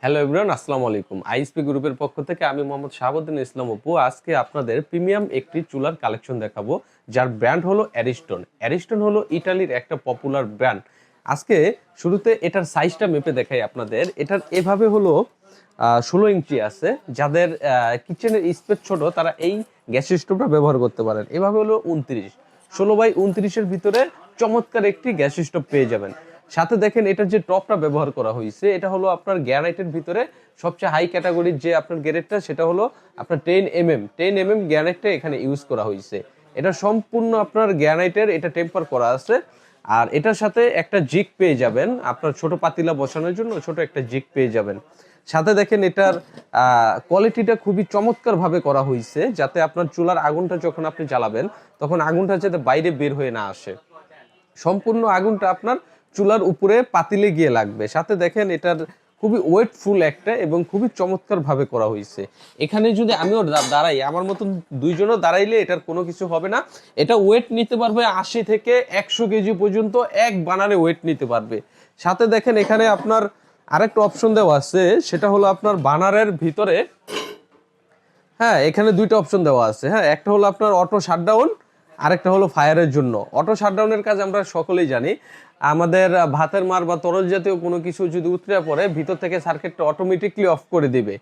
Hello everyone, আসসালামু আলাইকুম। ISP গ্রুপের পক্ষ থেকে আমি মোহাম্মদ শাহাবুদ্দিন ইসলাম অপু আজকে আপনাদের প্রিমিয়াম একটি চুলার কালেকশন দেখাবো, যার ব্র্যান্ড হলো অ্যারিস্টন। অ্যারিস্টন হলো ইটালির একটা পপুলার ব্র্যান্ড। আজকে শুরুতে এটার সাইজটা মেপে দেখাই আপনাদের। এটার এভাবে হলো 16 ইঞ্চি আছে। যাদের কিচেনের স্পেস ছোট তারা এই গ্যাস স্টোভটা ব্যবহার করতে পারেন। এভাবে হলো 29, 16x29-এর ভিতরে চমৎকার একটি গ্যাস স্টোভ পেয়ে যাবেন। সাথে দেখেন এটার যে টপটা ব্যবহার করা হয়েছে এটা হলো আপনার গ্রানাইটের ভিতরে সবচেয়ে হাই ক্যাটাগরির যে আপনার গ্রেডটা, সেটা হলো আপনার 10mm গ্রানাইটটা এখানে ইউজ করা হয়েছে। এটা সম্পূর্ণ আপনার গ্রানাইটের, এটা টেম্পার করা আছে। আর এটার সাথে একটা জিগ পেয়ে যাবেন, আপনার ছোট পাতিলা বসানোর জন্য ছোট একটা জিগ পেয়ে যাবেন। সাথে দেখেন এটার কোয়ালিটিটা খুবই চমৎকার ভাবে করা হয়েছে, যাতে আপনার চুলার আগুনটা যখন আপনি জ্বালাবেন তখন আগুনটা যাতে বাইরে বের হয়ে না আসে। সম্পূর্ণ আগুনটা আপনার চুলার উপরে পাতিলে গিয়ে লাগবে। সাথে দেখেন এটার খুবই ওয়েটফুল একটা এবং খুবই চমৎকার ভাবে করা হয়েছে। এখানে যদি আমিও দাঁড়াই, আমার মতন দুইজনও দাঁড়াইলে এটার কোনো কিছু হবে না। এটা ওয়েট নিতে পারবে 80 থেকে 100 কেজি পর্যন্ত, এক বানারে ওয়েট নিতে পারবে। সাথে দেখেন এখানে আপনার আরেকটা অপশন দেওয়া আছে, সেটা হলো আপনার বানারের ভিতরে, হ্যাঁ এখানে দুইটা অপশন দেওয়া আছে। হ্যাঁ, একটা হলো আপনার অটো শাটডাউন, আরেকটা হলো ফায়ারের জন্য। অটো শাটডাউনের কাজ আমরা সকলেই জানি, আমাদের ভাতের মার বা তরল জাতীয় কোনো কিছু যদি উতরে পড়ে ভিতর থেকে সার্কিটটা অটোমেটিকলি অফ করে দিবে।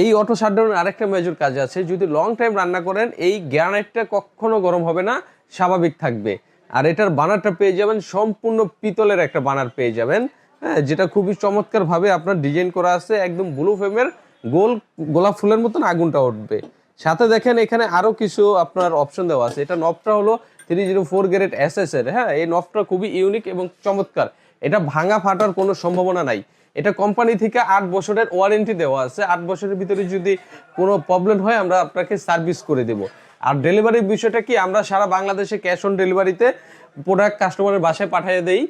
এই অটো শাটডাউনের আরেকটা মেজর কাজ আছে, যদি লং টাইম রান্না করেন এই গ্রানাইটটা কখনো গরম হবে না, স্বাভাবিক থাকবে। আর এটার বানারটা পেয়ে যাবেন সম্পূর্ণ পিতলের একটা বানার পেয়ে যাবেন, হ্যাঁ, যেটা খুবই চমৎকার ভাবে আপনার ডিজাইন করা আছে। একদম ব্লু ফ্লেমের গোল গোলাপ ফুলের মতন আগুনটা উঠবে। সাথে দেখেন এখানে আরো কিছু আপনার অপশন দেওয়া আছে। এটা নবটা হলো 304 গ্রেড এসএস এর। হ্যাঁ, এই নবটা খুবই ইউনিক এবং চমৎকার। এটা ভাঙা ফাটার কোনো সম্ভাবনা নাই। এটা কোম্পানি থেকে 8 বছরের ওয়ারেন্টি দেওয়া আছে। 8 বছরের ভিতরে যদি কোনো প্রবলেম হয় আমরা আপনাকে সার্ভিস করে দেব। আর ডেলিভারির বিষয়টা কি, আমরা সারা বাংলাদেশে ক্যাশ অন ডেলিভারিতে প্রোডাক্ট কাস্টমারের বাসায় পাঠিয়ে দেই।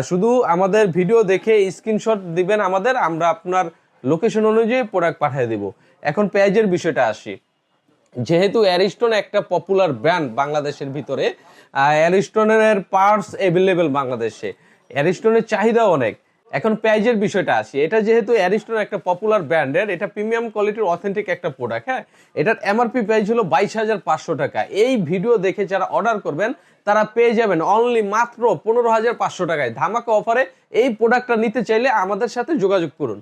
শুধু আমাদের ভিডিও দেখে স্ক্রিনশট দিবেন আমাদের, আমরা আপনার লোকেশন অনুযায়ী প্রোডাক্ট পাঠিয়ে দেব। এখন পেঁয়াজের বিষয়টা আসি। যেহেতু অ্যারিস্টন একটা পপুলার ব্র্যান্ড বাংলাদেশের ভিতরে, অ্যারিস্টনের পার্টস অ্যাভেলেবেল বাংলাদেশে, অ্যারিস্টনের চাহিদা অনেক। এখন প্রাইজের বিষয়টা আসি। এটা যেহেতু অ্যারিস্টন একটা পপুলার ব্র্যান্ডের, এটা প্রিমিয়াম কোয়ালিটির অথেন্টিক একটা প্রোডাক্ট। হ্যাঁ, এটার এমআরপি প্রাইস হলো 22,500 টাকা। এই ভিডিও দেখে যারা অর্ডার করবেন তারা পেয়ে যাবেন অনলি মাত্র 15,500 টাকায় ধামাকা অফারে। এই প্রোডাক্টটা নিতে চাইলে আমাদের সাথে যোগাযোগ করুন।